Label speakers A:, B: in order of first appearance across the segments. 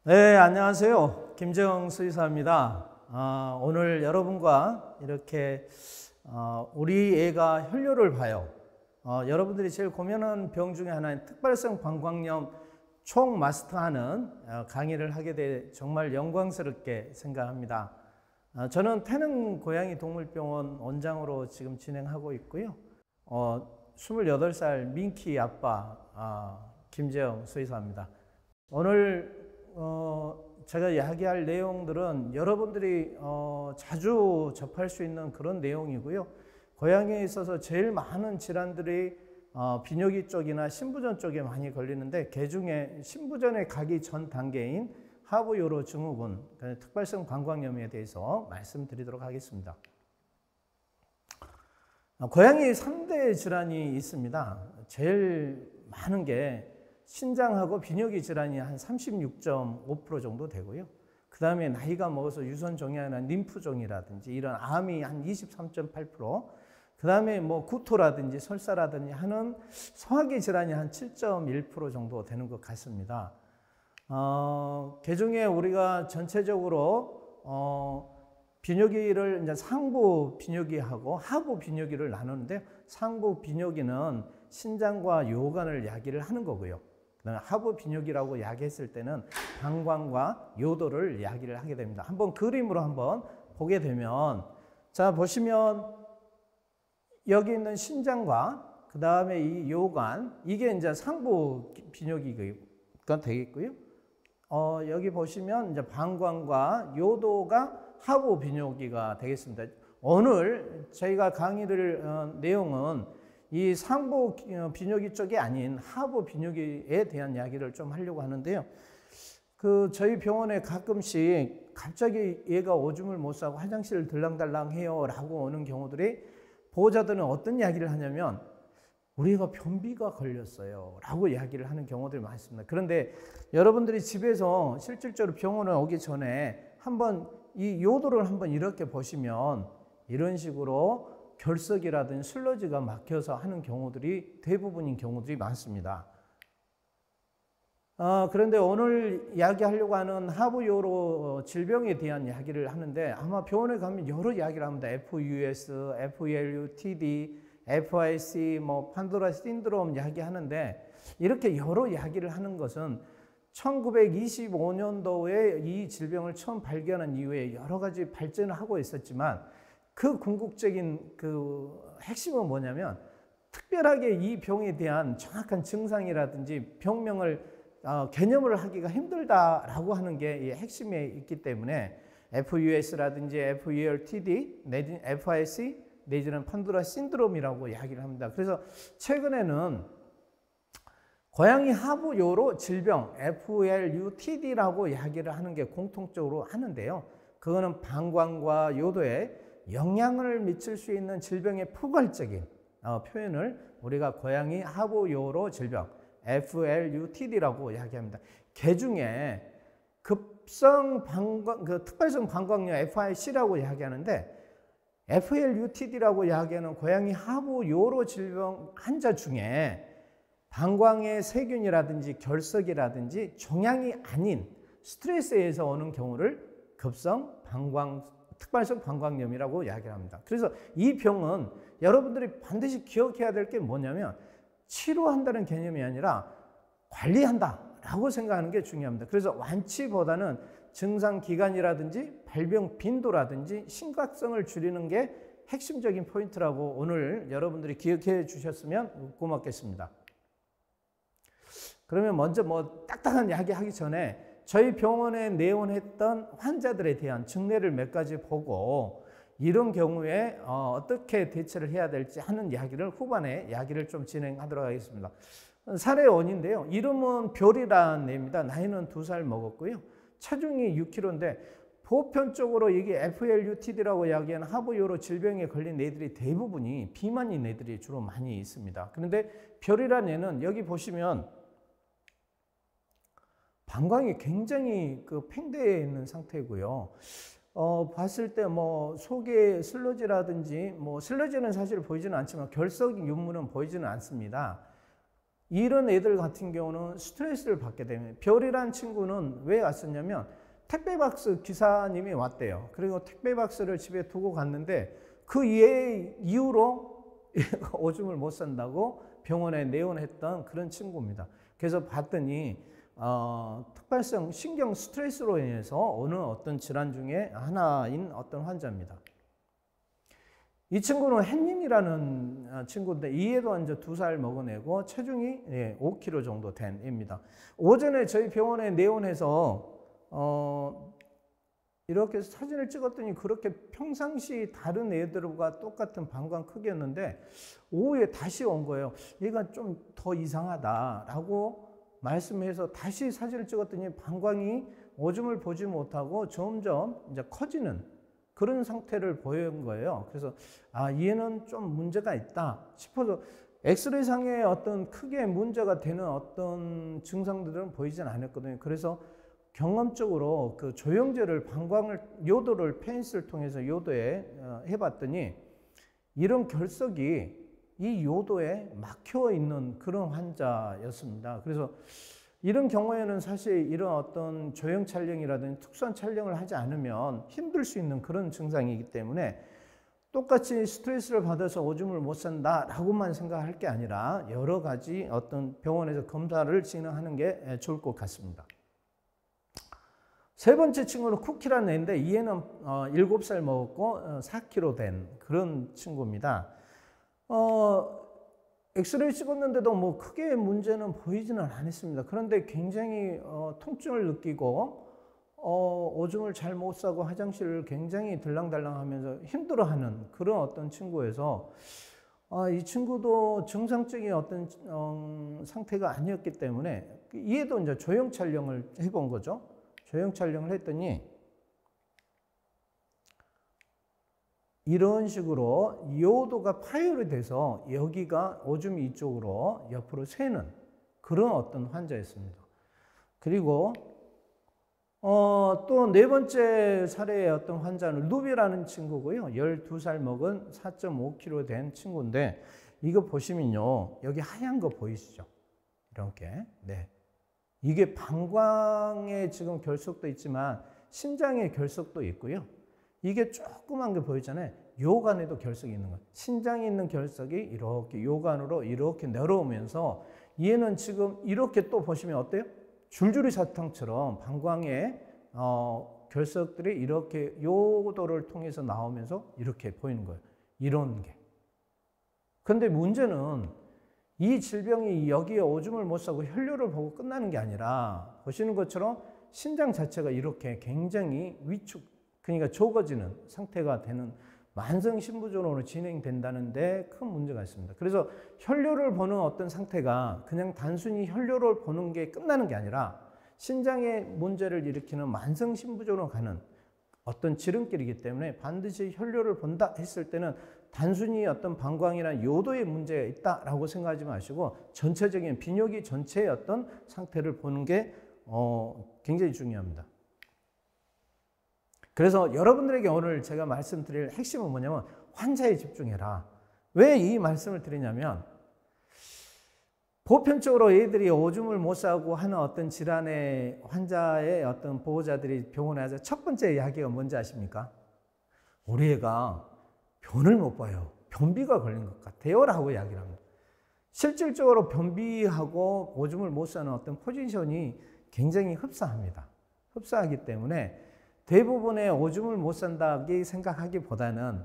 A: 네, 안녕하세요. 김재영 수의사입니다. 오늘 여러분과 이렇게 우리 애가 혈뇨를 봐요. 여러분들이 제일 고민하는 병 중에 하나인 특발성 방광염 총 마스터하는 강의를 하게 돼 정말 영광스럽게 생각합니다. 저는 태릉 고양이 동물병원 원장으로 지금 진행하고 있고요. 28살 민키 아빠 김재영 수의사입니다. 오늘 제가 이야기할 내용들은 여러분들이 자주 접할 수 있는 그런 내용이고요. 고양이에 있어서 제일 많은 질환들이 비뇨기 쪽이나 신부전 쪽에 많이 걸리는데 그중에 신부전에 가기 전 단계인 하부요로 증후군, 특발성 방광염에 대해서 말씀드리도록 하겠습니다. 고양이 3대 질환이 있습니다. 제일 많은 게 신장하고 비뇨기 질환이 한 36.5% 정도 되고요. 그 다음에 나이가 먹어서 유선종양이나 림프종이라든지 이런 암이 한 23.8%, 그 다음에 뭐 구토라든지 설사라든지 하는 소화기 질환이 한 7.1% 정도 되는 것 같습니다. 그중에 우리가 전체적으로 비뇨기를 이제 상부 비뇨기하고 하부 비뇨기를 나누는데, 상부 비뇨기는 신장과 요관을 야기를 하는 거고요. 그다음에 하부 비뇨기라고 야기했을 때는 방광과 요도를 야기를 하게 됩니다. 한번 그림으로 한번 보게 되면, 자 보시면 여기 있는 신장과 그 다음에 이 요관, 이게 이제 상부 비뇨기가 되겠고요. 여기 보시면 이제 방광과 요도가 하부 비뇨기가 되겠습니다. 오늘 저희가 강의를 내용은 이 상부 비뇨기 쪽이 아닌 하부 비뇨기에 대한 이야기를 좀 하려고 하는데요. 저희 병원에 가끔씩 갑자기 얘가 오줌을 못 싸고 화장실을 들랑달랑 해요 라고 오는 경우들이, 보호자들은 어떤 이야기를 하냐면 우리가 변비가 걸렸어요 라고 이야기를 하는 경우들이 많습니다. 그런데 여러분들이 집에서 실질적으로 병원에 오기 전에 한번 이 요도를 한번 이렇게 보시면 이런 식으로 결석이라든지 슬러지가 막혀서 하는 경우들이 대부분인 경우들이 많습니다. 그런데 오늘 이야기하려고 하는 하부요로 질병에 대한 이야기를 하는데, 아마 병원에 가면 여러 이야기를 합니다. FUS, FELU-TD, FIC, 뭐 판도라 신드롬 이야기하는데, 이렇게 여러 이야기를 하는 것은 1925년도에 이 질병을 처음 발견한 이후에 여러 가지 발전을 하고 있었지만, 그 궁극적인 핵심은 뭐냐면, 특별하게 이 병에 대한 정확한 증상이라든지 병명을 개념을 하기가 힘들다라고 하는 게 핵심에 있기 때문에 FUS라든지 FELTD 내지는 FIC 내지는 판도라 신드롬이라고 이야기를 합니다. 그래서 최근에는 고양이 하부요로 질병 FLUTD라고 이야기를 하는 게 공통적으로 하는데요. 그거는 방광과 요도에 영향을 미칠 수 있는 질병의 포괄적인 표현을 우리가 고양이 하부요로 질병 FLUTD라고 이야기합니다. 그 중에 특발성 방광염 FIC라고 이야기하는데, FLUTD라고 이야기하는 고양이 하부요로 질병 환자 중에 방광의 세균이라든지 결석이라든지 종양이 아닌 스트레스에서 오는 경우를 특발성 방광염이라고 이야기합니다. 그래서 이 병은 여러분들이 반드시 기억해야 될 게 뭐냐면, 치료한다는 개념이 아니라 관리한다라고 생각하는 게 중요합니다. 그래서 완치보다는 증상 기간이라든지 발병 빈도라든지 심각성을 줄이는 게 핵심적인 포인트라고 오늘 여러분들이 기억해 주셨으면 고맙겠습니다. 그러면 먼저 딱딱한 이야기 하기 전에 저희 병원에 내원했던 환자들에 대한 증례를 몇 가지 보고, 이런 경우에 어떻게 대처를 해야 될지 하는 이야기를 후반에 이야기를 좀 진행하도록 하겠습니다. 사례 원인데요. 이름은 별이라는 애입니다. 나이는 2살 먹었고요. 체중이 6kg인데 보편적으로 이게 FLUTD라고 이야기하는 하부요로 질병에 걸린 애들이 대부분이 비만인 애들이 주로 많이 있습니다. 그런데 별이라는 애는 여기 보시면 방광이 굉장히 팽대해 있는 상태고요. 봤을 때 속에 슬러지라든지, 슬러지는 사실 보이지는 않지만 결석 유무는 보이지는 않습니다. 이런 애들 같은 경우는 스트레스를 받게 되면, 별이란 친구는 왜 왔었냐면 택배박스 기사님이 왔대요. 그리고 택배박스를 집에 두고 갔는데 그 이후로 오줌을 못 산다고 병원에 내원했던 그런 친구입니다. 그래서 봤더니 특발성 신경 스트레스로 인해서 어느 어떤 질환 중에 하나인 어떤 환자입니다. 이 친구는 햇님이라는 친구인데 이 애도 이제 2살 먹은 애고 체중이 5kg 정도 된 애입니다. 오전에 저희 병원에 내원해서 이렇게 사진을 찍었더니 그렇게 평상시 다른 애들과 똑같은 방광 크기였는데 오후에 다시 온 거예요. 얘가 좀 더 이상하다라고 말씀해서 다시 사진을 찍었더니 방광이 오줌을 보지 못하고 점점 이제 커지는 그런 상태를 보인 거예요. 그래서 얘는 좀 문제가 있다 싶어서 엑스레이 상에 어떤 크게 문제가 되는 어떤 증상들은 보이진 않았거든요. 그래서 경험적으로 그 조영제를 요도를 페니스를 통해서 요도에 해봤더니 이런 결석이 이 요도에 막혀 있는 그런 환자였습니다. 그래서 이런 경우에는 사실 이런 어떤 조형 촬영이라든지 특수한 촬영을 하지 않으면 힘들 수 있는 그런 증상이기 때문에 똑같이 스트레스를 받아서 오줌을 못 산다라고만 생각할 게 아니라 여러 가지 어떤 병원에서 검사를 진행하는 게 좋을 것 같습니다. 세 번째 친구는 쿠키라는 애인데 이 애는 7살 먹었고 4kg 된 그런 친구입니다. 엑스레이 찍었는데도 뭐 크게 문제는 보이지는 않았습니다. 그런데 굉장히 통증을 느끼고 오줌을 잘 못 싸고 화장실을 굉장히 들랑달랑 하면서 힘들어하는 그런 어떤 친구에서 이 친구도 정상적인 어떤 상태가 아니었기 때문에 이에도 이제 조형 촬영을 해본 거죠. 조형 촬영을 했더니 이런 식으로 요도가 파열이 돼서 여기가 오줌이 이쪽으로 옆으로 새는 그런 어떤 환자였습니다. 그리고 또 네 번째 사례의 어떤 환자는 루비라는 친구고요. 12살 먹은 4.5kg 된 친구인데 이거 보시면요. 여기 하얀 거 보이시죠? 이렇게. 네. 이게 방광에 지금 결석도 있지만 신장에 결석도 있고요. 이게 조그만 게 보이잖아요. 요관에도 결석이 있는 거예요. 신장에 있는 결석이 이렇게 요관으로 이렇게 내려오면서 얘는 지금 이렇게 또 보시면 어때요? 줄줄이 사탕처럼 방광에 결석들이 이렇게 요도를 통해서 나오면서 이렇게 보이는 거예요. 이런 게. 그런데 문제는 이 질병이 여기에 오줌을 못 싸고 혈뇨를 보고 끝나는 게 아니라 보시는 것처럼 신장 자체가 이렇게 굉장히 위축, 그러니까 좁아지는 상태가 되는 만성 신부전으로 진행된다는데 큰 문제가 있습니다. 그래서 혈뇨를 보는 어떤 상태가 그냥 단순히 혈뇨를 보는 게 끝나는 게 아니라 신장에 문제를 일으키는 만성 신부전으로 가는 어떤 지름길이기 때문에 반드시 혈뇨를 본다 했을 때는 단순히 어떤 방광이나 요도에 문제가 있다라고 생각하지 마시고 전체적인 비뇨기 전체의 어떤 상태를 보는 게 굉장히 중요합니다. 그래서 여러분들에게 오늘 제가 말씀드릴 핵심은 뭐냐면 환자에 집중해라. 왜 이 말씀을 드리냐면 보편적으로 애들이 오줌을 못 싸고 하는 어떤 질환의 환자의 어떤 보호자들이 병원에 와서 첫 번째 이야기가 뭔지 아십니까? 우리 애가 변을 못 봐요. 변비가 걸린 것 같아요 라고 이야기를 합니다. 실질적으로 변비하고 오줌을 못 싸는 어떤 포지션이 굉장히 흡사합니다. 흡사하기 때문에 대부분의 오줌을 못 산다고 생각하기보다는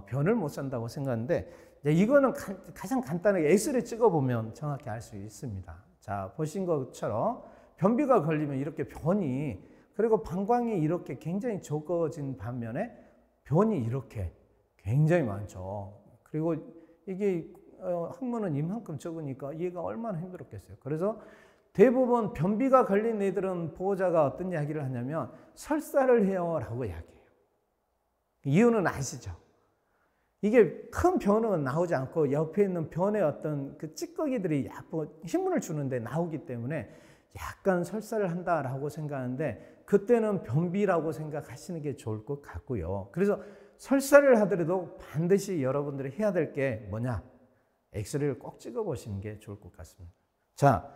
A: 변을 못 산다고 생각하는데 이거는 가장 간단하게 엑스레이 찍어보면 정확히 알 수 있습니다. 자, 보신 것처럼 변비가 걸리면 이렇게 변이, 그리고 방광이 이렇게 굉장히 적어진 반면에 변이 이렇게 굉장히 많죠. 그리고 이게 항문은 이만큼 적으니까 얘가 얼마나 힘들었겠어요. 그래서 대부분 변비가 걸린 애들은 보호자가 어떤 이야기를 하냐면 설사를 해요 라고 이야기해요. 이유는 아시죠? 이게 큰 변은 나오지 않고 옆에 있는 변의 어떤 그 찌꺼기들이 약간 힘을 주는데 나오기 때문에 약간 설사를 한다라고 생각하는데 그때는 변비라고 생각하시는 게 좋을 것 같고요. 그래서 설사를 하더라도 반드시 여러분들이 해야 될 게 뭐냐? 엑스레이를 꼭 찍어 보시는 게 좋을 것 같습니다. 자,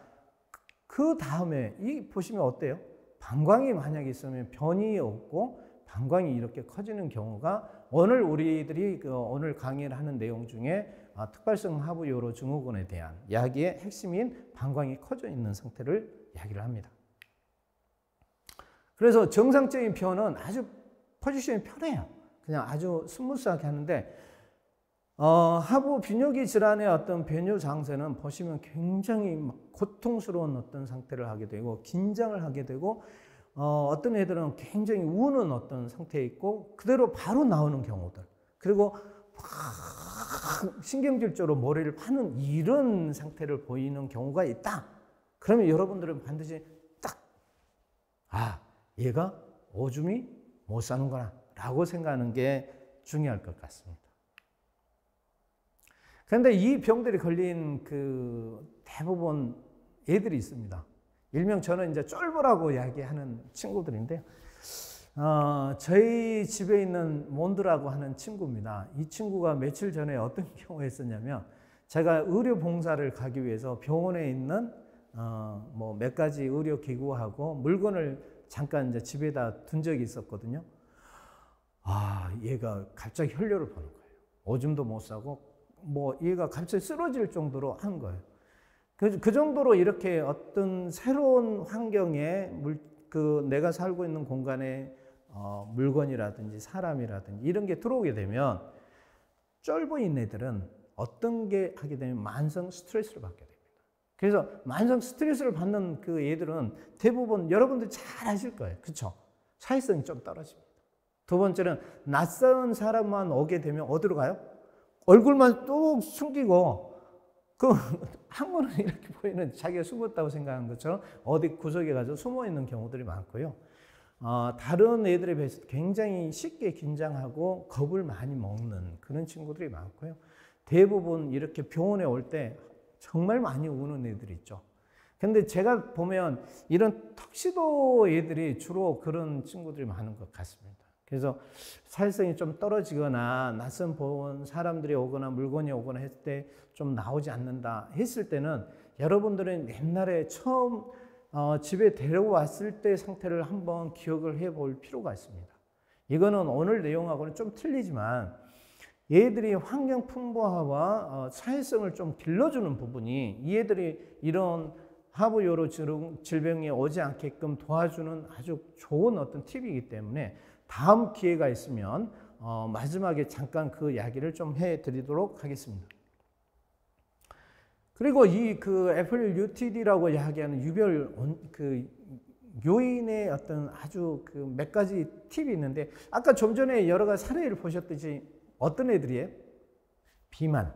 A: 그 다음에 이 보시면 어때요? 방광이 만약에 있으면 변이 없고 방광이 이렇게 커지는 경우가 오늘 우리들이 오늘 강의를 하는 내용 중에 특발성 하부 요로 증후군에 대한 이야기의 핵심인 방광이 커져 있는 상태를 이야기를 합니다. 그래서 정상적인 변은 아주 포지션이 편해요. 그냥 아주 스무스하게 하는데 하부 비뇨기 질환의 어떤 변효 장세는 보시면 굉장히 고통스러운 어떤 상태를 하게 되고 긴장을 하게 되고 어떤 애들은 굉장히 우는 어떤 상태에 있고 그대로 바로 나오는 경우들, 그리고 신경질적으로 머리를 파는 이런 상태를 보이는 경우가 있다. 그러면 여러분들은 반드시 얘가 오줌이 못 사는구나 라고 생각하는 게 중요할 것 같습니다. 그런데 이 병들이 걸린 대부분 애들이 있습니다. 일명 저는 이제 쫄보라고 이야기하는 친구들인데요. 저희 집에 있는 몬드라고 하는 친구입니다. 이 친구가 며칠 전에 어떤 경우가 있었냐면, 제가 의료 봉사를 가기 위해서 병원에 있는 몇 가지 의료 기구하고 물건을 잠깐 이제 집에다 둔 적이 있었거든요. 얘가 갑자기 혈뇨를 보는 거예요. 오줌도 못 싸고 얘가 갑자기 쓰러질 정도로 한 거예요. 그 정도로 이렇게 어떤 새로운 환경에 내가 살고 있는 공간에 물건이라든지 사람이라든지 이런 게 들어오게 되면 쫄보인 애들은 어떤 게 하게 되면 만성 스트레스를 받게 됩니다. 그래서 만성 스트레스를 받는 그 애들은 대부분 여러분들 잘 아실 거예요. 그렇죠? 사회성이 좀 떨어집니다. 두 번째는 낯선 사람만 오게 되면 어디로 가요? 얼굴만 뚝 숨기고 항문은 이렇게 보이는 자기가 숨었다고 생각하는 것처럼 어디 구석에 가서 숨어 있는 경우들이 많고요. 다른 애들에 비해서 굉장히 쉽게 긴장하고 겁을 많이 먹는 그런 친구들이 많고요. 대부분 이렇게 병원에 올 때 정말 많이 우는 애들이 있죠. 근데 제가 보면 이런 턱시도 애들이 주로 그런 친구들이 많은 것 같습니다. 그래서 사회성이 좀 떨어지거나 낯선 본 사람들이 오거나 물건이 오거나 했을 때 좀 나오지 않는다 했을 때는 여러분들은 옛날에 처음 집에 데려왔을 때 상태를 한번 기억을 해볼 필요가 있습니다. 이거는 오늘 내용하고는 좀 틀리지만 얘들이 환경 풍부화와 사회성을 좀 길러주는 부분이 이 애들이 이런 하부 요로 질병이 오지 않게끔 도와주는 아주 좋은 어떤 팁이기 때문에 다음 기회가 있으면 마지막에 잠깐 그 이야기를 좀 해드리도록 하겠습니다. 그리고 이 FLUTD라고 이야기하는 유별 요인의 어떤 아주 몇 가지 팁이 있는데, 아까 좀 전에 여러 가지 사례를 보셨듯이 어떤 애들이에요? 비만.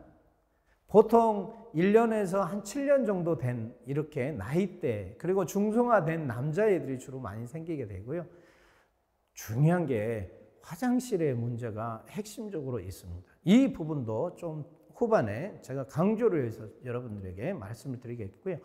A: 보통 1년에서 한 7년 정도 된 이렇게 나이대, 그리고 중성화된 남자애들이 주로 많이 생기게 되고요. 중요한 게 화장실의 문제가 핵심적으로 있습니다. 이 부분도 좀 후반에 제가 강조를 해서 여러분들에게 말씀을 드리겠고요.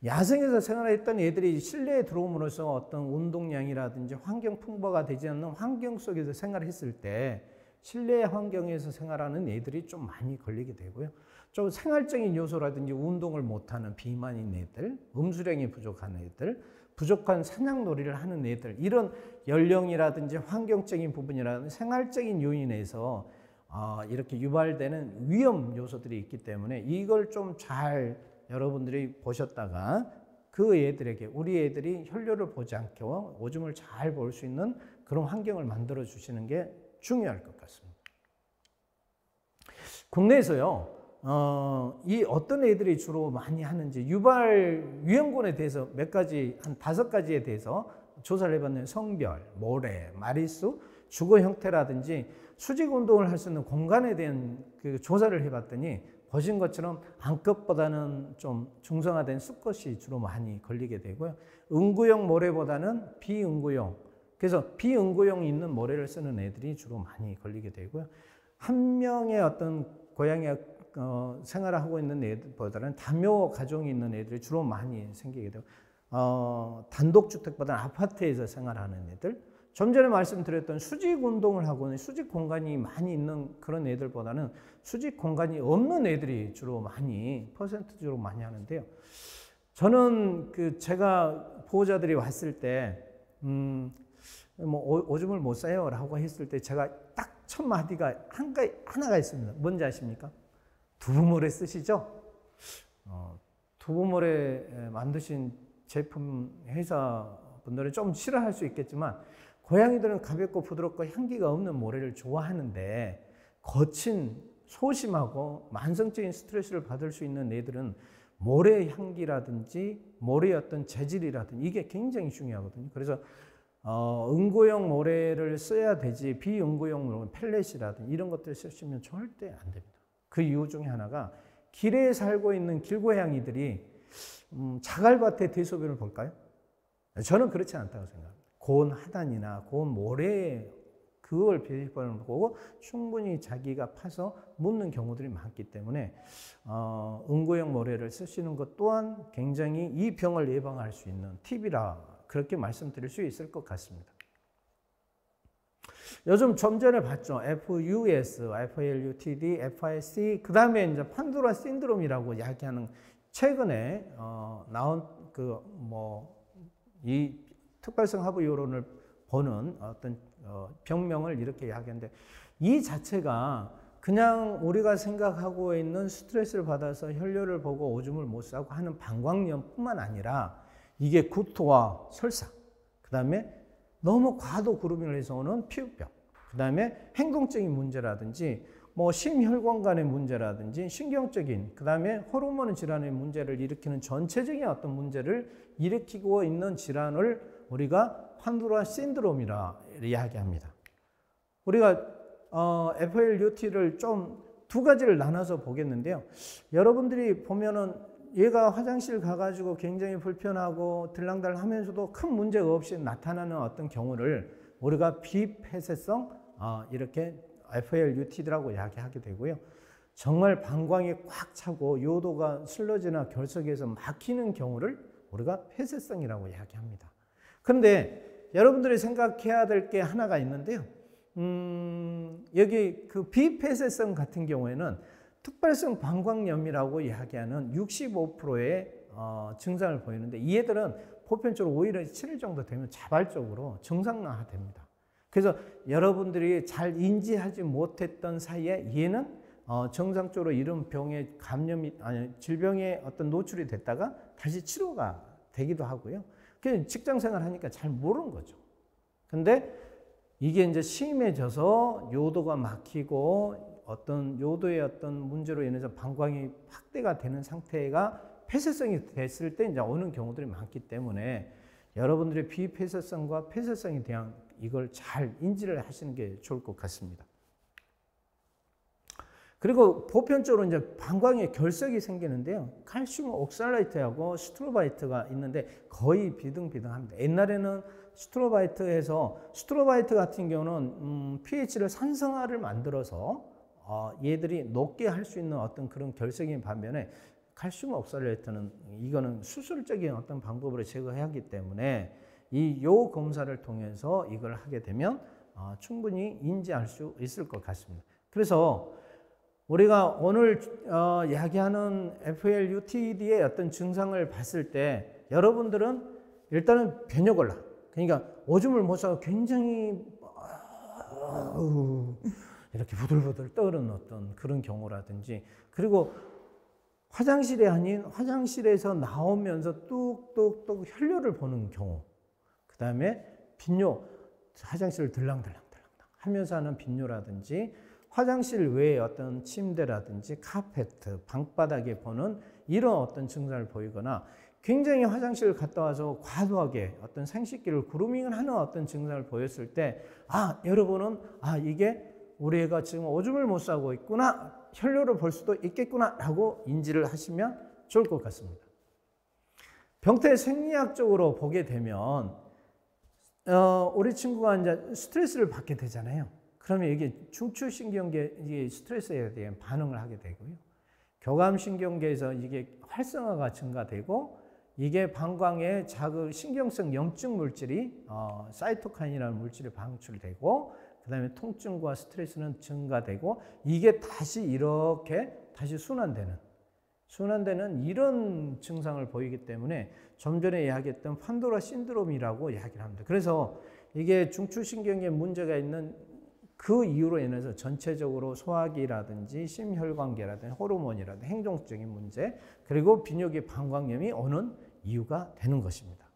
A: 야생에서 생활했던 애들이 실내에 들어옴으로써 어떤 운동량이라든지 환경 풍부가 되지 않는 환경 속에서 생활했을 때 실내 환경에서 생활하는 애들이 좀 많이 걸리게 되고요. 좀 생활적인 요소라든지 운동을 못하는 비만인 애들, 음수량이 부족한 애들, 부족한 사냥놀이를 하는 애들, 이런 연령이라든지 환경적인 부분이라든지 생활적인 요인에서 이렇게 유발되는 위험 요소들이 있기 때문에 이걸 좀 잘 여러분들이 보셨다가 그 애들에게 우리 애들이 혈뇨를 보지 않게 오줌을 잘 볼 수 있는 그런 환경을 만들어 주시는 게 중요할 것 같습니다. 국내에서요, 이 어떤 애들이 주로 많이 하는지 유발 위험군에 대해서 몇 가지, 한 5가지에 대해서 조사를 해봤는데, 성별, 모래, 마리수, 주거 형태라든지 수직 운동을 할 수 있는 공간에 대한 조사를 해봤더니 보신 것처럼 암컷보다는 좀 중성화된 수컷이 주로 많이 걸리게 되고요. 응구용 모래보다는 비응구용, 그래서 비응구용이 있는 모래를 쓰는 애들이 주로 많이 걸리게 되고요. 한 명의 어떤 고양이가 생활을 하고 있는 애들보다는 다묘 가정이 있는 애들이 주로 많이 생기게 되고, 단독주택보다는 아파트에서 생활하는 애들, 좀 전에 말씀드렸던 수직 운동을 하고는 수직 공간이 많이 있는 그런 애들보다는 수직 공간이 없는 애들이 주로 많이 퍼센트적으로 많이 하는데요. 저는 제가 보호자들이 왔을 때, 오줌을 못 싸요라고 했을 때 제가 딱 첫 마디가 하나가 있습니다. 뭔지 아십니까? 두부모래 쓰시죠? 두부모래 만드신 제품 회사 분들은 좀 싫어할 수 있겠지만, 고양이들은 가볍고 부드럽고 향기가 없는 모래를 좋아하는데, 거친 소심하고 만성적인 스트레스를 받을 수 있는 애들은 모래 향기라든지 모래의 어떤 재질이라든지 이게 굉장히 중요하거든요. 그래서 응고용 모래를 써야 되지, 비응고용 모래, 펠렛이라든지 이런 것들을 쓰시면 절대 안 됩니다. 그 이유 중에 하나가, 길에 살고 있는 길고양이들이 자갈밭에 대소변을 볼까요? 저는 그렇지 않다고 생각합니다. 고온 하단이나 고온 모래에 그걸 대소변을 보고 충분히 자기가 파서 묻는 경우들이 많기 때문에 응고용 모래를 쓰시는 것 또한 굉장히 이 병을 예방할 수 있는 팁이라, 그렇게 말씀드릴 수 있을 것 같습니다. 요즘 좀 전에 봤죠. FUS, FLUTD, FIC, 그 다음에 이제 판도라 신드롬이라고 이야기하는, 최근에 나온 이 특발성 하부 요론을 보는 어떤 병명을 이렇게 이야기하는데, 이 자체가 그냥 우리가 생각하고 있는 스트레스를 받아서 혈뇨를 보고 오줌을 못 싸고 하는 방광염뿐만 아니라, 이게 구토와 설사, 그 다음에 너무 과도 구루밍을 해서 오는 피부병, 그 다음에 행동적인 문제라든지 심혈관 간의 문제라든지 신경적인, 그 다음에 호르몬 질환의 문제를 일으키는 전체적인 어떤 문제를 일으키고 있는 질환을 우리가 판도라 신드롬이라 이야기합니다. 우리가 FLUT를 좀 두 가지를 나눠서 보겠는데요. 여러분들이 보면은 얘가 화장실 가가지고 굉장히 불편하고 들랑달 하면서도 큰 문제가 없이 나타나는 어떤 경우를 우리가 비폐쇄성 이렇게 FLUT라고 이야기하게 되고요. 정말 방광이 꽉 차고 요도가 슬러지나 결석에서 막히는 경우를 우리가 폐쇄성이라고 이야기합니다. 그런데 여러분들이 생각해야 될 게 하나가 있는데요. 여기 그 비폐쇄성 같은 경우에는 특발성 방광염이라고 이야기하는 65%의 증상을 보이는데, 이 애들은 보편적으로 5일에서 7일 정도 되면 자발적으로 정상화됩니다. 그래서 여러분들이 잘 인지하지 못했던 사이에 얘는 정상적으로 이런 병의 질병에 어떤 노출이 됐다가 다시 치료가 되기도 하고요. 그냥 직장 생활 하니까 잘 모르는 거죠. 근데 이게 이제 심해져서 요도가 막히고 어떤 요도의 어떤 문제로 인해서 방광이 확대가 되는 상태가 폐쇄성이 됐을 때 이제 오는 경우들이 많기 때문에, 여러분들의 비폐쇄성과 폐쇄성에 대한 이걸 잘 인지를 하시는 게 좋을 것 같습니다. 그리고 보편적으로 이제 방광에 결석이 생기는데요. 칼슘 옥살라이트하고 스트로바이트가 있는데 거의 비등비등합니다. 옛날에는 스트로바이트 같은 경우는 pH를 산성화를 만들어서 얘들이 높게 할 수 있는 어떤 그런 결석인 반면에, 칼슘 옥살레이트는 이거는 수술적인 어떤 방법으로 제거해야 하기 때문에 요 검사를 통해서 이걸 하게 되면 충분히 인지할 수 있을 것 같습니다. 그래서 우리가 오늘 이야기하는 FLUTD의 어떤 증상을 봤을 때, 여러분들은 일단은 변효골라, 그러니까 오줌을 못 싸고 굉장히 이렇게 부들부들 떠오르는 어떤 그런 경우라든지, 그리고 화장실이 아닌 화장실에서 나오면서 뚝뚝뚝 혈뇨를 보는 경우, 그 다음에 빈뇨, 화장실을 들랑들랑 하면서 하는 빈뇨라든지, 화장실 외에 어떤 침대라든지 카페트, 방바닥에 보는 이런 어떤 증상을 보이거나, 굉장히 화장실을 갔다 와서 과도하게 어떤 생식기를 그루밍을 하는 어떤 증상을 보였을 때, 여러분은 이게 우리 애가 지금 오줌을 못 싸고 있구나, 혈뇨를 볼 수도 있겠구나 라고 인지를 하시면 좋을 것 같습니다. 병태 생리학적으로 보게 되면 우리 친구가 이제 스트레스를 받게 되잖아요. 그러면 이게 중추신경계 이게 스트레스에 대한 반응을 하게 되고요. 교감신경계에서 이게 활성화가 증가되고, 이게 방광에 신경성 염증 물질이 사이토카인이라는 물질이 방출되고, 그 다음에 통증과 스트레스는 증가되고, 이게 다시 이렇게 다시 순환되는, 순환되는 이런 증상을 보이기 때문에 좀 전에 이야기했던 판도라 신드롬이라고 이야기를 합니다. 그래서 이게 중추신경에 문제가 있는 그 이유로 인해서 전체적으로 소화기라든지 심혈관계라든지 호르몬이라든지 행동적인 문제, 그리고 비뇨기 방광염이 오는 이유가 되는 것입니다.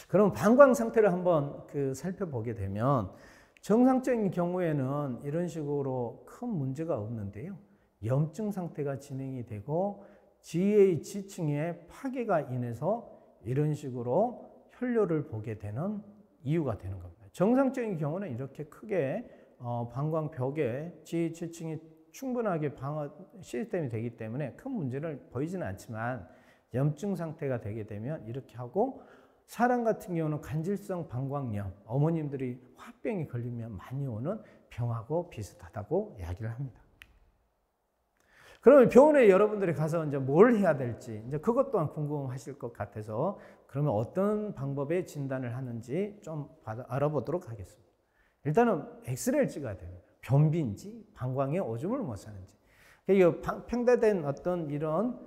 A: 그럼 방광 상태를 한번 살펴보게 되면 정상적인 경우에는 이런 식으로 큰 문제가 없는데요. 염증 상태가 진행이 되고 GA 지층에 파괴가 인해서 이런 식으로 혈뇨를 보게 되는 이유가 되는 겁니다. 정상적인 경우는 이렇게 크게 방광벽에 GA 지층이 충분하게 방어 시스템이 되기 때문에 큰 문제를 보이지는 않지만 염증 상태가 되게 되면 이렇게 하고, 사람 같은 경우는 간질성 방광염, 어머님들이 화병이 걸리면 많이 오는 병하고 비슷하다고 이야기를 합니다. 그러면 병원에 여러분들이 가서 이제 뭘 해야 될지, 이제 그것 또한 궁금하실 것 같아서 그러면 어떤 방법의 진단을 하는지 좀 알아보도록 하겠습니다. 일단은 엑스레이를 찍어야 됩니다. 변비인지 방광에 오줌을 못 싸는지. 평대된 어떤 이런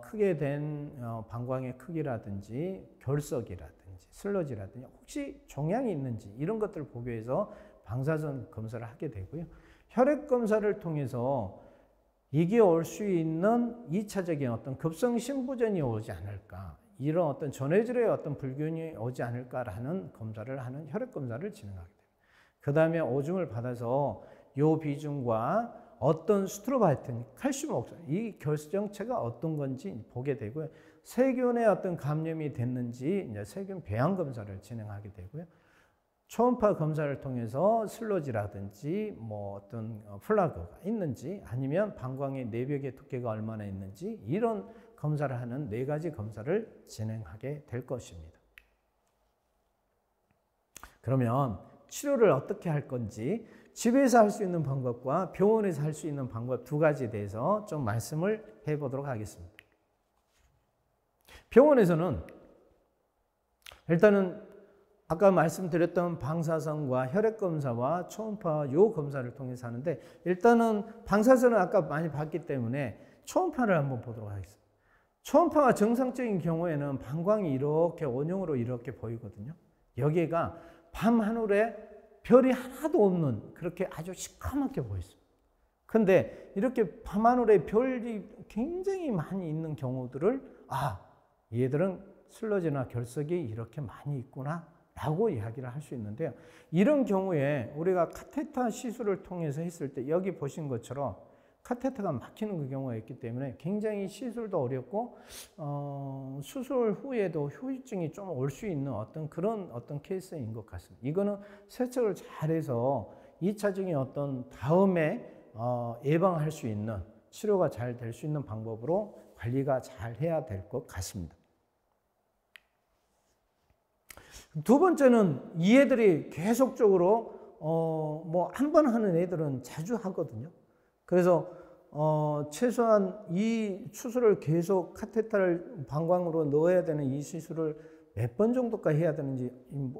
A: 크게 된 방광의 크기라든지 결석이라든지 슬러지라든지 혹시 종양이 있는지 이런 것들을 보기 위해서 방사선 검사를 하게 되고요. 혈액 검사를 통해서 이게 올 수 있는 2차적인 어떤 급성 신부전이 오지 않을까, 이런 어떤 전해질의 어떤 불균이 오지 않을까라는 검사를 하는 혈액 검사를 진행하게 됩니다. 그 다음에 오줌을 받아서 요 비중과 어떤 스트로바이튼, 칼슘 옥산, 이 결정체가 어떤 건지 보게 되고요. 세균의 어떤 감염이 됐는지 이제 세균 배양 검사를 진행하게 되고요. 초음파 검사를 통해서 슬러지라든지 뭐 어떤 플라그가 있는지, 아니면 방광의 내벽의 두께가 얼마나 있는지, 이런 검사를 하는 4가지 검사를 진행하게 될 것입니다. 그러면 치료를 어떻게 할 건지, 집에서 할 수 있는 방법과 병원에서 할 수 있는 방법 2가지에 대해서 좀 말씀을 해보도록 하겠습니다. 병원에서는 일단은 아까 말씀드렸던 방사선과 혈액검사와 초음파 요 검사를 통해서 하는데, 일단은 방사선은 아까 많이 봤기 때문에 초음파를 한번 보도록 하겠습니다. 초음파가 정상적인 경우에는 방광이 이렇게 원형으로 이렇게 보이거든요. 여기가 밤하늘에 별이 하나도 없는 그렇게 아주 시커멓게 보였습니다. 근데 이렇게 밤하늘에 별이 굉장히 많이 있는 경우들을 얘들은 슬러지나 결석이 이렇게 많이 있구나 라고 이야기를 할 수 있는데요. 이런 경우에 우리가 카테터 시술을 통해서 했을 때 여기 보신 것처럼 카테터가 막히는 그 경우가 있기 때문에 굉장히 시술도 어렵고 수술 후에도 후유증이 좀 올 수 있는 그런 케이스인 것 같습니다. 이거는 세척을 잘해서 2차적인 어떤 다음에 예방할 수 있는, 치료가 잘 될 수 있는 방법으로 관리가 잘 해야 될 것 같습니다. 2번째는 이 애들이 계속적으로 한 번 하는 애들은 자주 하거든요. 그래서 최소한 이 수술을 계속 카테터를 방광으로 넣어야 되는 이 시술을 몇 번 정도까지 해야 되는지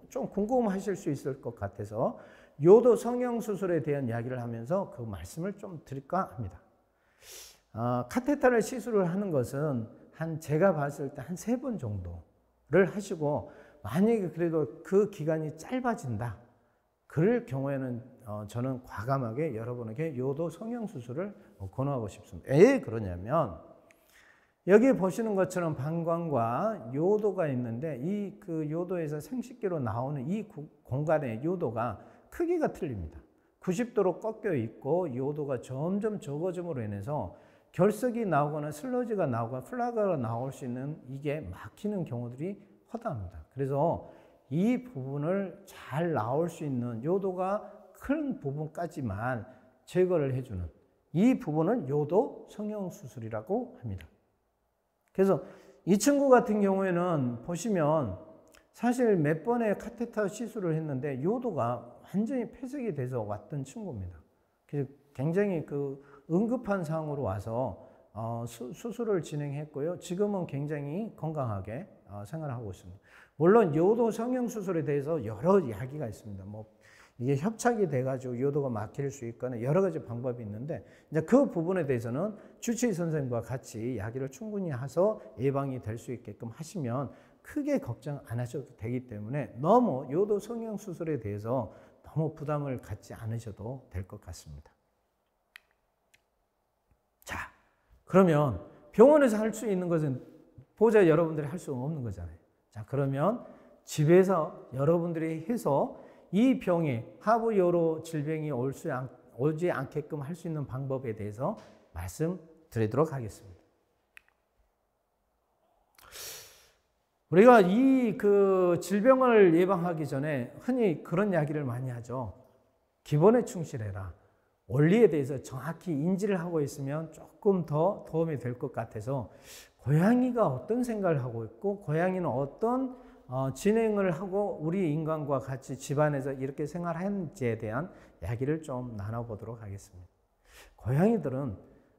A: 좀 궁금하실 수 있을 것 같아서 요도 성형수술에 대한 이야기를 하면서 그 말씀을 좀 드릴까 합니다. 카테터를 시술을 하는 것은 제가 봤을 때 한 3번 정도를 하시고, 만약에 그래도 그 기간이 짧아진다, 그럴 경우에는 저는 과감하게 여러분에게 요도 성형수술을 권하고 싶습니다. 왜 그러냐면, 여기 보시는 것처럼 방광과 요도가 있는데, 그 요도에서 생식기로 나오는 이 공간의 요도가 크기가 틀립니다. 90도로 꺾여 있고 요도가 점점 적어짐으로 인해서 결석이 나오거나 슬러지가 나오거나 플라그가 나올 수 있는, 이게 막히는 경우들이 허다합니다. 그래서 이 부분을 잘 나올 수 있는, 요도가 큰 부분까지만 제거를 해주는 이 부분은 요도 성형수술이라고 합니다. 그래서 이 친구 같은 경우에는 보시면 사실 몇 번의 카테터 시술을 했는데 요도가 완전히 폐색이 돼서 왔던 친구입니다. 그래서 굉장히 응급한 상황으로 와서 수술을 진행했고요. 지금은 굉장히 건강하게 생활하고 있습니다. 물론 요도 성형수술에 대해서 여러 이야기가 있습니다. 이게 협착이 돼가지고 요도가 막힐 수 있거나 여러 가지 방법이 있는데 이제 그 부분에 대해서는 주치의 선생님과 같이 이야기를 충분히 해서 예방이 될 수 있게끔 하시면 크게 걱정 안 하셔도 되기 때문에 너무 요도 성형 수술에 대해서 너무 부담을 갖지 않으셔도 될 것 같습니다. 자, 그러면 병원에서 할 수 있는 것은 보호자 여러분들이 할 수 없는 거잖아요. 자, 그러면 집에서 여러분들이 해서 이 병에 하부요로 질병이 오지 않게끔 할 수 있는 방법에 대해서 말씀드리도록 하겠습니다. 우리가 이 질병을 예방하기 전에 흔히 그런 이야기를 많이 하죠. 기본에 충실해라. 원리에 대해서 정확히 인지를 하고 있으면 조금 더 도움이 될 것 같아서 고양이가 어떤 생각을 하고 있고 고양이는 어떤 진행을 하고 우리 인간과 같이 집안에서 이렇게 생활하는지에 대한 이야기를 좀 나눠보도록 하겠습니다. 고양이들은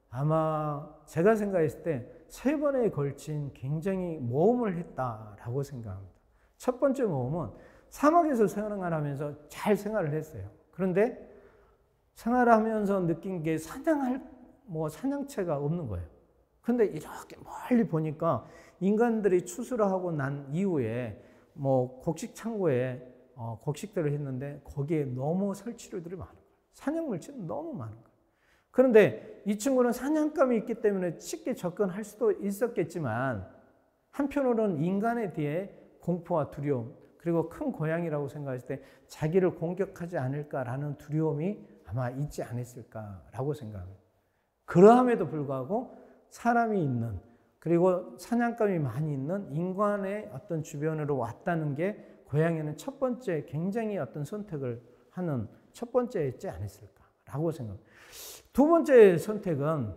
A: 아마 제가 생각했을 때 3번에 걸친 굉장히 모험을 했다라고 생각합니다. 첫 번째 모험은 사막에서 생활을 하면서 잘 생활을 했어요. 그런데 생활하면서 느낀 게 사냥채가 없는 거예요. 근데 이렇게 멀리 보니까 인간들이 추수를 난 이후에 곡식 창고에 곡식들을 했는데 거기에 너무 설치류들이 많은 거예요. 사냥물질은 너무 많은 거예요. 그런데 이 친구는 사냥감이 있기 때문에 쉽게 접근할 수도 있었겠지만 한편으로는 인간에 대해 공포와 두려움 그리고 큰 고양이라고 생각했을 때 자기를 공격하지 않을까라는 두려움이 아마 있지 않았을까라고 생각합니다. 그러함에도 불구하고 사람이 있는 그리고 사냥감이 많이 있는 인간의 어떤 주변으로 왔다는 게 고양이는 첫 번째 굉장히 어떤 선택을 하는 첫 번째였지 않았을까라고 생각합니다. 두 번째 선택은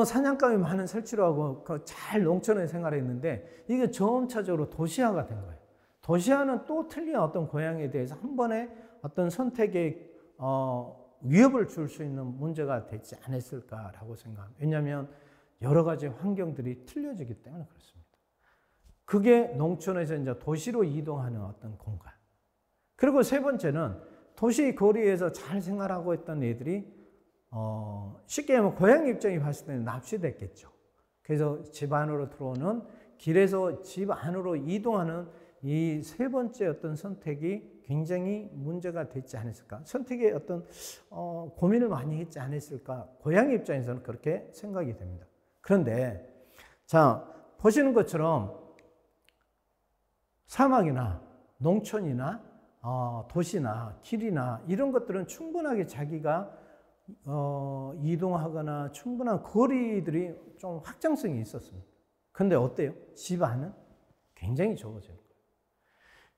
A: 사냥감이 많은 설치로 하고 잘 농촌에 생활했는데 이게 점차적으로 도시화가 된 거예요. 도시화는 또 틀린 어떤 고양이에 대해서 한 번에 어떤 선택에 위협을 줄 수 있는 문제가 되지 않았을까라고 생각합니다. 왜냐하면 여러 가지 환경들이 틀려지기 때문에 그렇습니다. 그게 농촌에서 이제 도시로 이동하는 어떤 공간. 그리고 세 번째는 도시 거리에서 잘 생활하고 있던 애들이 쉽게 하면 고양이 입장에 봤을 때는 납치됐겠죠. 그래서 집 안으로 들어오는 길에서 집 안으로 이동하는 이 세 번째 어떤 선택이 굉장히 문제가 됐지 않았을까? 선택에 어떤 고민을 많이 했지 않았을까? 고양이 입장에서는 그렇게 생각이 됩니다. 그런데 자 보시는 것처럼 사막이나 농촌이나 도시나 길이나 이런 것들은 충분하게 자기가 이동하거나 충분한 거리들이 좀 확장성이 있었습니다. 그런데 어때요? 집 안은 굉장히 적어져요.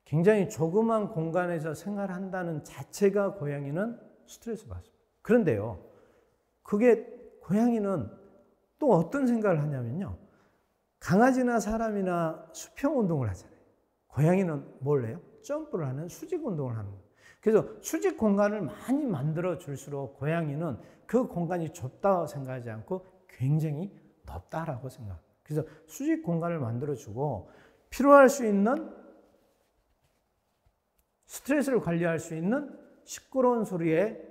A: 굉장히 조그만 공간에서 생활한다는 자체가 고양이는 스트레스 받습니다. 그런데요, 그게 고양이는 또 어떤 생각을 하냐면요. 강아지나 사람이나 수평 운동을 하잖아요. 고양이는 뭘 해요? 점프를 하는 수직 운동을 하는 거예요. 그래서 수직 공간을 많이 만들어 줄수록 고양이는 그 공간이 좁다고 생각하지 않고 굉장히 넓다라고 생각합니다. 그래서 수직 공간을 만들어 주고 필요할 수 있는 스트레스를 관리할 수 있는 시끄러운 소리에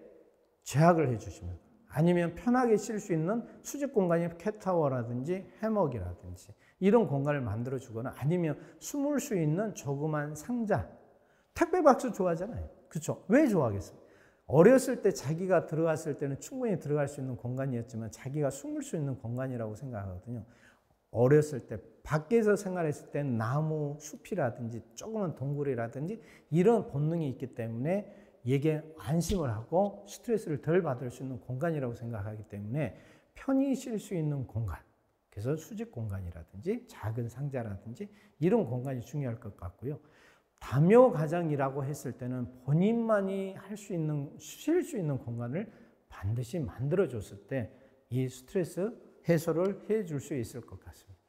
A: 제약을 해주시면 아니면 편하게 쉴 수 있는 수직 공간이 캣타워라든지 해먹이라든지 이런 공간을 만들어 주거나 아니면 숨을 수 있는 조그만 상자. 택배 박스 좋아하잖아요. 그렇죠? 왜 좋아하겠어요? 어렸을 때 자기가 들어갔을 때는 충분히 들어갈 수 있는 공간이었지만 자기가 숨을 수 있는 공간이라고 생각하거든요. 어렸을 때 밖에서 생활했을 때는 나무 숲이라든지 조그만 동굴이라든지 이런 본능이 있기 때문에 이게 안심을 하고 스트레스를 덜 받을 수 있는 공간이라고 생각하기 때문에 편히 쉴 수 있는 공간, 그래서 수직 공간이라든지 작은 상자라든지 이런 공간이 중요할 것 같고요. 다묘 가정이라고 했을 때는 본인만이 할 수 있는, 쉴 수 있는 공간을 반드시 만들어줬을 때 이 스트레스 해소를 해줄 수 있을 것 같습니다.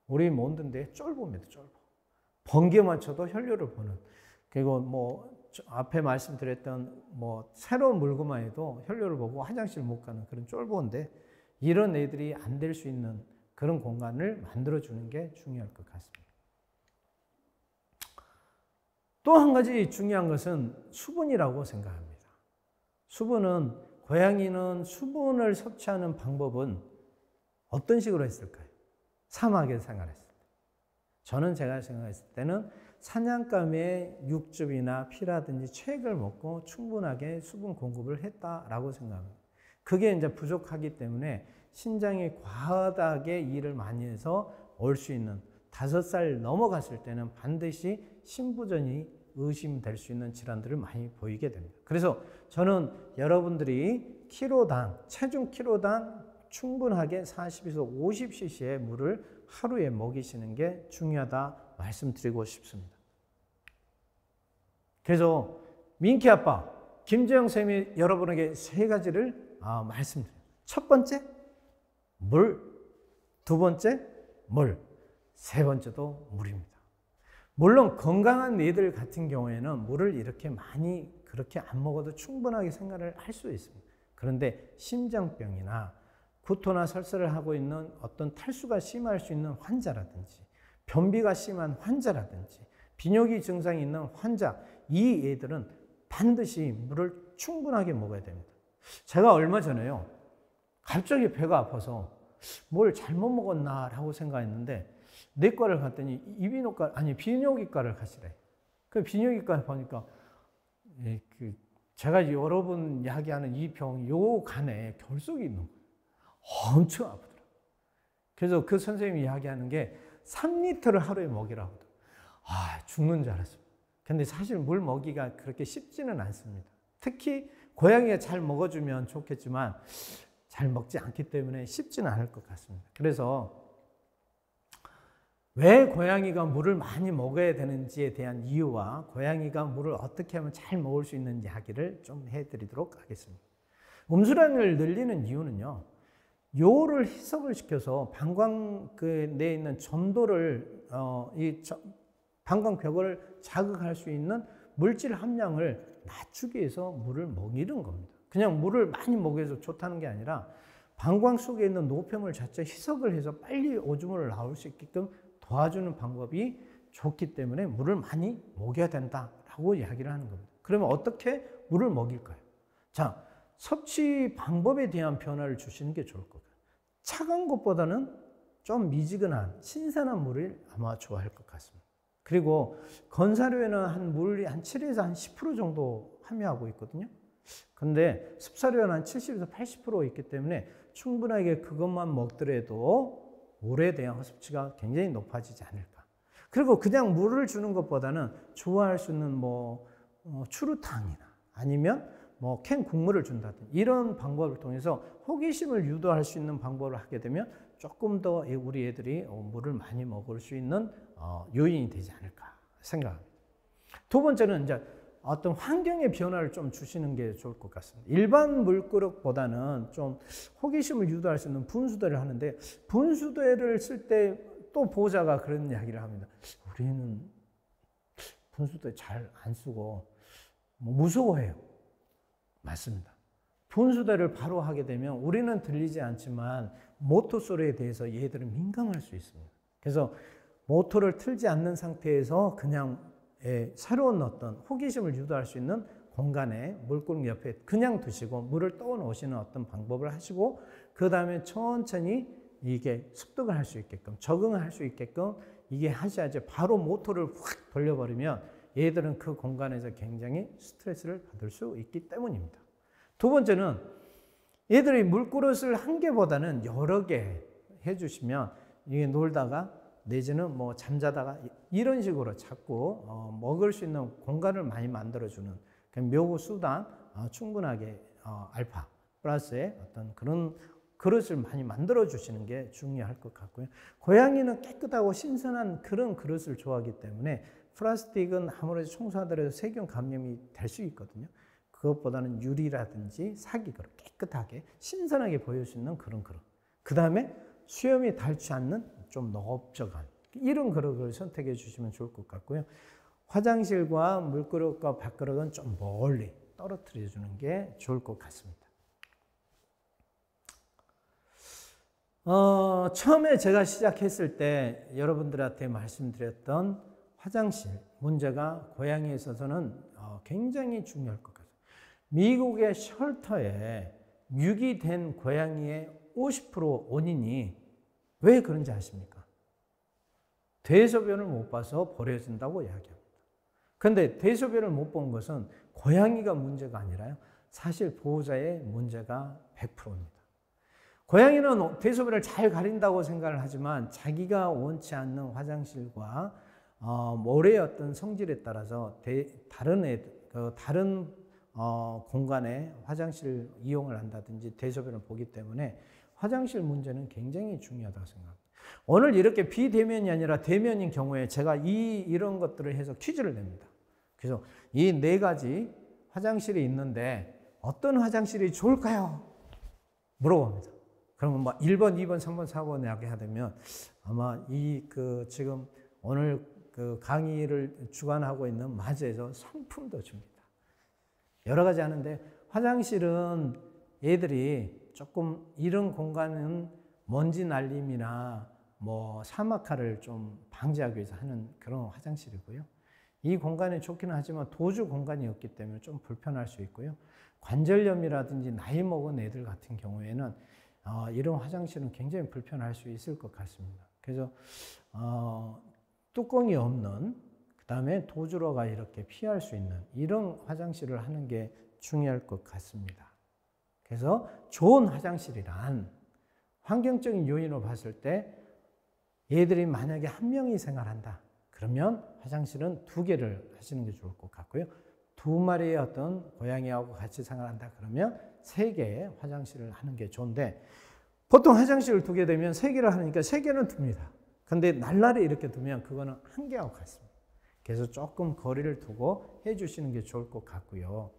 A: 우리 몸인데 쫄보입니다, 쫄보. 번개만 쳐도 혈류를 보는. 그리고 앞에 말씀드렸던 새로운 물건만 해도 혈류를 보고 화장실 못 가는 그런 쫄보인데 이런 애들이 안 될 수 있는 그런 공간을 만들어주는 게 중요할 것 같습니다. 또 한 가지 중요한 것은 수분이라고 생각합니다. 수분은 고양이는 수분을 섭취하는 방법은 어떤 식으로 했을까요? 사막에 생활했을 때. 저는 제가 생각했을 때는 사냥감의 육즙이나 피라든지 체액을 먹고 충분하게 수분 공급을 했다라고 생각합니다. 그게 이제 부족하기 때문에 신장이 과다하게 일을 많이 해서 올 수 있는 5살 넘어갔을 때는 반드시 신부전이 의심될 수 있는 질환들을 많이 보이게 됩니다. 그래서 저는 여러분들이 체중 키로당 충분하게 40에서 50cc의 물을 하루에 먹이시는 게 중요하다 말씀드리고 싶습니다. 그래서 민키 아빠, 김재영 쌤이 여러분에게 3가지를 말씀드려요. 첫 번째, 물. 두 번째, 물. 세 번째도 물입니다. 물론 건강한 애들 같은 경우에는 물을 이렇게 많이 그렇게 안 먹어도 충분하게 생활을 할 수 있습니다. 그런데 심장병이나 구토나 설사를 하고 있는 어떤 탈수가 심할 수 있는 환자라든지 변비가 심한 환자라든지 비뇨기 증상이 있는 환자, 이 애들은 반드시 물을 충분하게 먹어야 됩니다. 제가 얼마 전에요, 갑자기 배가 아파서 뭘 잘못 먹었나라고 생각했는데 내과를 갔더니 비뇨기과를 가시래. 그 비뇨기과 보니까 제가 여러 번 이야기하는 이 병, 요 간에 결석이 있는 거예요. 엄청 아프더라고요. 그래서 그 선생님이 이야기하는 게 3리터를 하루에 먹이라고 하더라고요. 죽는 줄 알았습니다. 근데 사실 물 먹이가 그렇게 쉽지는 않습니다. 특히 고양이가 잘 먹어주면 좋겠지만 잘 먹지 않기 때문에 쉽지는 않을 것 같습니다. 그래서 왜 고양이가 물을 많이 먹어야 되는지에 대한 이유와 고양이가 물을 어떻게 하면 잘 먹을 수 있는 이야기를 좀 해드리도록 하겠습니다. 음수량을 늘리는 이유는요, 요를 희석을 시켜서 방광 내에 있는 점도를 방광벽을 자극할 수 있는 물질 함량을 낮추기 위해서 물을 먹이는 겁니다. 그냥 물을 많이 먹여서 좋다는 게 아니라 방광 속에 있는 노폐물 자체 희석을 해서 빨리 오줌을 나올 수 있게끔 도와주는 방법이 좋기 때문에 물을 많이 먹여야 된다라고 이야기를 하는 겁니다. 그러면 어떻게 물을 먹일까요? 자, 섭취 방법에 대한 변화를 주시는 게 좋을 것 같아요. 차가운 것보다는 좀 미지근한 신선한 물을 아마 좋아할 것 같습니다. 그리고 건사료에는 물이 한 7에서 한 10% 정도 함유하고 있거든요. 근데 습사료는 한 70에서 80% 있기 때문에 충분하게 그것만 먹더라도 물에 대한 섭취가 굉장히 높아지지 않을까. 그리고 그냥 물을 주는 것보다는 좋아할 수 있는 추루탕이나 아니면 캔 국물을 준다든지 이런 방법을 통해서 호기심을 유도할 수 있는 방법을 하게 되면 조금 더 우리 애들이 물을 많이 먹을 수 있는 요인이 되지 않을까 생각합니다. 두 번째는 이제 어떤 환경의 변화를 좀 주시는 게 좋을 것 같습니다. 일반 물그릇보다는 좀 호기심을 유도할 수 있는 분수대를 하는데, 분수대를 쓸 때 또 보호자가 그런 이야기를 합니다. 우리는 분수대 잘 안 쓰고 무서워해요. 맞습니다. 분수대를 바로 하게 되면 우리는 들리지 않지만 모터 소리에 대해서 얘들은 민감할 수 있습니다. 그래서 모터를 틀지 않는 상태에서 그냥 새로운 어떤 호기심을 유도할 수 있는 공간에 물구름 옆에 그냥 두시고 물을 떠 놓으시는 어떤 방법을 하시고, 그 다음에 천천히 이게 습득을 할 수 있게끔, 적응을 할 수 있게끔 이게 하셔야지 바로 모터를 확 돌려버리면 얘들은 그 공간에서 굉장히 스트레스를 받을 수 있기 때문입니다. 두 번째는 얘들이 물그릇을 한 개보다는 여러 개 해주시면 이게 놀다가 내지는 잠자다가 이런 식으로 자꾸 먹을 수 있는 공간을 많이 만들어주는 묘구 수단 충분하게 알파 플러스의 어떤 그런 그릇을 많이 만들어 주시는 게 중요할 것 같고요. 고양이는 깨끗하고 신선한 그런 그릇을 좋아하기 때문에 플라스틱은 아무래도 청소하더라도 세균 감염이 될 수 있거든요. 그것보다는 유리라든지 사기 그릇, 깨끗하게 신선하게 보일 수 있는 그런 그릇. 그 다음에 수염이 닳지 않는 좀 넓적한 이런 그릇을 선택해 주시면 좋을 것 같고요. 화장실과 물그릇과 밥그릇은 좀 멀리 떨어뜨려 주는 게 좋을 것 같습니다. 처음에 제가 시작했을 때 여러분들한테 말씀드렸던 화장실, 문제가 고양이에 있어서는 굉장히 중요할 것 같아요. 미국의 쉘터에 유기된 고양이의 50% 원인이 왜 그런지 아십니까? 대소변을 못 봐서 버려진다고 이야기합니다. 그런데 대소변을 못 본 것은 고양이가 문제가 아니라요. 사실 보호자의 문제가 100%입니다. 고양이는 대소변을 잘 가린다고 생각을 하지만 자기가 원치 않는 화장실과 모래의 어떤 성질에 따라서 다른 공간에 화장실 이용을 한다든지 대소변을 보기 때문에 화장실 문제는 굉장히 중요하다고 생각합니다. 오늘 이렇게 비대면이 아니라 대면인 경우에 제가 이런 것들을 해서 퀴즈를 냅니다. 그래서 이 4가지 화장실이 있는데 어떤 화장실이 좋을까요? 물어봅니다. 그러면 막 1번, 2번, 3번, 4번 이야기하게 되면 아마 지금 오늘 강의를 주관하고 있는 마저에서 상품도 줍니다. 여러 가지 하는데 화장실은 얘들이 조금 이런 공간은 먼지 날림이나 뭐 사막화를 좀 방지하기 위해서 하는 그런 화장실이고요. 이 공간이 좋기는 하지만 도주 공간이 없기 때문에 좀 불편할 수 있고요. 관절염이라든지 나이 먹은 애들 같은 경우에는 이런 화장실은 굉장히 불편할 수 있을 것 같습니다. 그래서 뚜껑이 없는, 그 다음에 도주로가 이렇게 피할 수 있는 이런 화장실을 하는 게 중요할 것 같습니다. 그래서 좋은 화장실이란 환경적인 요인으로 봤을 때 얘들이 만약에 한 명이 생활한다. 그러면 화장실은 2개를 하시는 게 좋을 것 같고요. 2마리의 어떤 고양이하고 같이 생활한다. 그러면 3개의 화장실을 하는 게 좋은데 보통 화장실을 두게 되면 3개를 하니까 3개는 둡니다. 근데 날라리 이렇게 두면 그거는 1개하고 같습니다. 그래서 조금 거리를 두고 해주시는 게 좋을 것 같고요.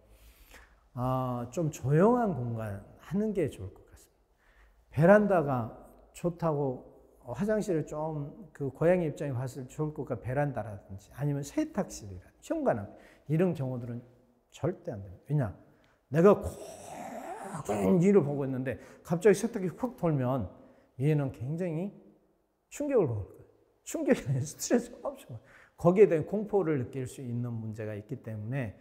A: 좀 조용한 공간 하는 게 좋을 것 같습니다. 베란다가 좋다고 화장실을 좀 고양이 입장에 봤을 때 좋을 것 같고 베란다라든지 아니면 세탁실이라든지 현관함 이런 경우들은 절대 안 됩니다. 왜냐? 내가 고개를 보고 있는데 갑자기 세탁기 훅 돌면 얘는 굉장히 충격을 받을 거예요. 충격이 아니라 스트레스가 엄청 거기에 대한 공포를 느낄 수 있는 문제가 있기 때문에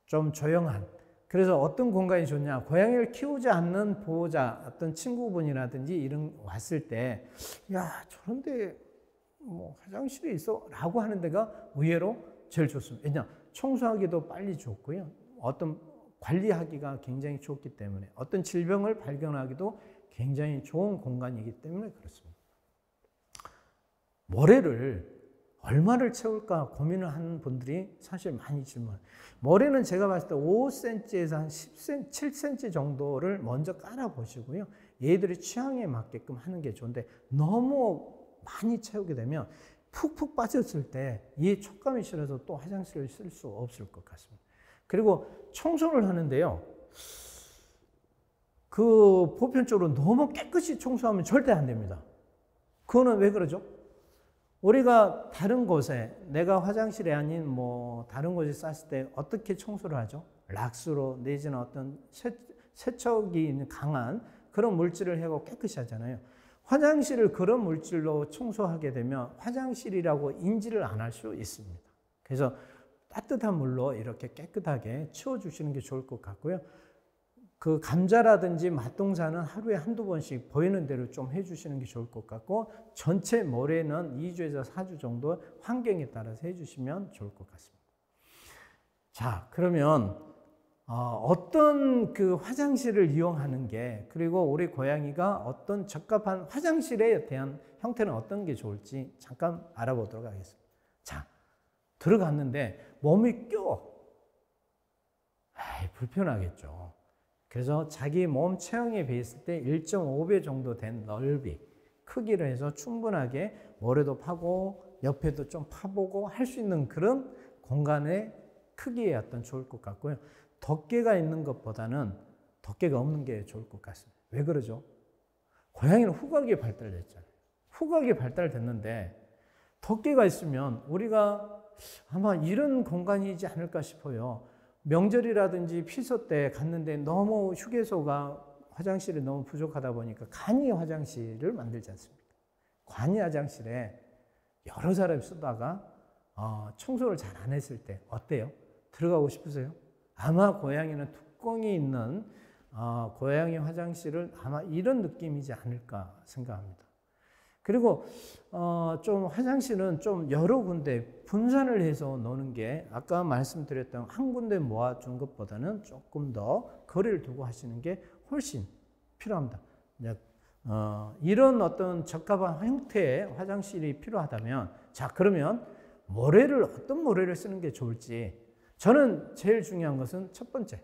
A: 좀 조용한. 그래서 어떤 공간이 좋냐? 고양이를 키우지 않는 보호자, 어떤 친구분이라든지 이런 왔을 때, 야, 저런데 뭐 화장실이 있어? 라고 하는 데가 의외로 제일 좋습니다. 왜냐? 청소하기도 빨리 좋고요. 어떤 관리하기가 굉장히 좋기 때문에 어떤 질병을 발견하기도 굉장히 좋은 공간이기 때문에 그렇습니다. 모래를 얼마를 채울까 고민을 하는 분들이 사실 많이 질문해요. 모래는 제가 봤을 때 5cm에서 한 10cm, 7cm 정도를 먼저 깔아보시고요. 얘들이 취향에 맞게끔 하는 게 좋은데 너무 많이 채우게 되면 푹푹 빠졌을 때 이 촉감이 싫어서 또 화장실을 쓸 수 없을 것 같습니다. 그리고 청소를 하는데요. 보편적으로 너무 깨끗이 청소하면 절대 안 됩니다. 그거는 왜 그러죠? 우리가 다른 곳에 내가 화장실이 아닌 뭐 다른 곳에 쌌을 때 어떻게 청소를 하죠? 락스로 내지는 어떤 세척이 강한 그런 물질을 하고 깨끗이 하잖아요. 화장실을 그런 물질로 청소하게 되면 화장실이라고 인지를 안 할 수 있습니다. 그래서 따뜻한 물로 이렇게 깨끗하게 치워주시는 게 좋을 것 같고요. 감자라든지 맛동산은 하루에 1-2번씩 보이는 대로 좀 해주시는 게 좋을 것 같고 전체 모래는 2주에서 4주 정도 환경에 따라서 해주시면 좋을 것 같습니다. 자, 그러면 어떤 화장실을 이용하는 게 그리고 우리 고양이가 어떤 적합한 화장실에 대한 형태는 어떤 게 좋을지 잠깐 알아보도록 하겠습니다. 자, 들어갔는데 몸이 불편하겠죠. 그래서 자기 몸 체형에 비했을 때 1.5배 정도 된 넓이, 크기를 해서 충분하게 모래도 파고 옆에도 좀 파보고 할 수 있는 그런 공간의 크기에 어떤 좋을 것 같고요. 덮개가 있는 것보다는 덮개가 없는 게 좋을 것 같습니다. 왜 그러죠? 고양이는 후각이 발달됐잖아요. 후각이 발달됐는데 덮개가 있으면 우리가 아마 이런 공간이지 않을까 싶어요. 명절이라든지 피서 때 갔는데 너무 휴게소가 화장실이 너무 부족하다 보니까 간이 화장실을 만들지 않습니까? 간이 화장실에 여러 사람이 쓰다가 청소를 잘 안 했을 때 어때요? 들어가고 싶으세요? 아마 고양이는 뚜껑이 있는 고양이 화장실은 아마 이런 느낌이지 않을까 생각합니다. 그리고 좀 화장실은 좀 여러 군데 분산을 해서 놓는 게 아까 말씀드렸던 한 군데 모아준 것보다는 조금 더 거리를 두고 하시는 게 훨씬 필요합니다. 이런 어떤 적합한 형태의 화장실이 필요하다면, 자, 그러면 모래를 어떤 모래를 쓰는 게 좋을지, 저는 제일 중요한 것은 첫 번째,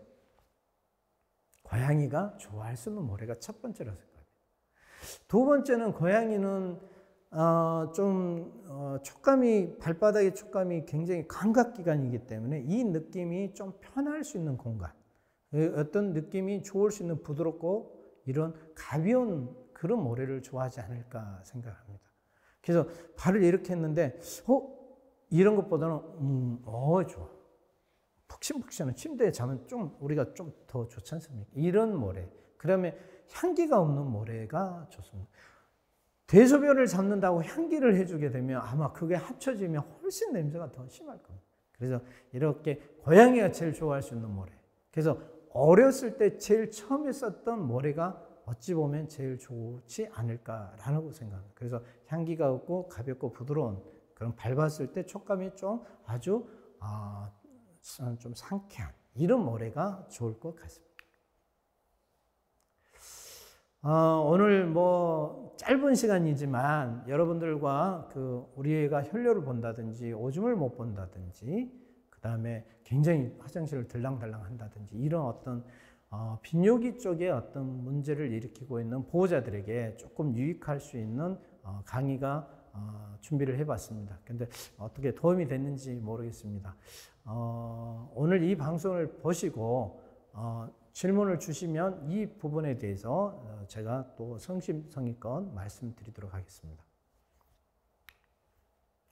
A: 고양이가 좋아할 수 있는 모래가 첫 번째라고 생각합니다. 두 번째는 고양이는 촉감이, 발바닥의 촉감이 굉장히 감각기관이기 때문에 이 느낌이 좀 편할 수 있는 공간, 어떤 느낌이 좋을 수 있는 부드럽고 이런 가벼운 그런 모래를 좋아하지 않을까 생각합니다. 그래서 발을 이렇게 했는데 이런 것보다는 좋아. 푹신푹신한 침대에 자면 좀 우리가 좀 더 좋지 않습니까? 이런 모래. 그다음에 향기가 없는 모래가 좋습니다. 대소변을 잡는다고 향기를 해주게 되면 아마 그게 합쳐지면 훨씬 냄새가 더 심할 겁니다. 그래서 이렇게 고양이가 제일 좋아할 수 있는 모래. 그래서 어렸을 때 제일 처음에 썼던 모래가 어찌 보면 제일 좋지 않을까라고 생각합니다. 그래서 향기가 없고 가볍고 부드러운 그런 밟았을 때 촉감이 좀 아주 좀 상쾌한 이런 모래가 좋을 것 같습니다. 오늘 짧은 시간이지만 여러분들과 우리 애가 혈뇨를 본다든지 오줌을 못 본다든지 그 다음에 굉장히 화장실을 들랑달랑 한다든지 이런 어떤 비뇨기 쪽에 어떤 문제를 일으키고 있는 보호자들에게 조금 유익할 수 있는 강의가 준비를 해봤습니다. 근데 어떻게 도움이 됐는지 모르겠습니다. 오늘 이 방송을 보시고 질문을 주시면 이 부분에 대해서 제가 또 성심성의껏 말씀드리도록 하겠습니다.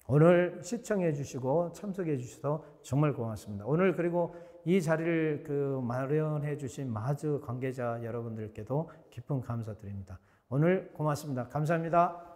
A: 오늘 시청해 주시고 참석해 주셔서 정말 고맙습니다. 오늘 그리고 이 자리를 마련해 주신 마즈 관계자 여러분들께도 깊은 감사드립니다. 오늘 고맙습니다. 감사합니다.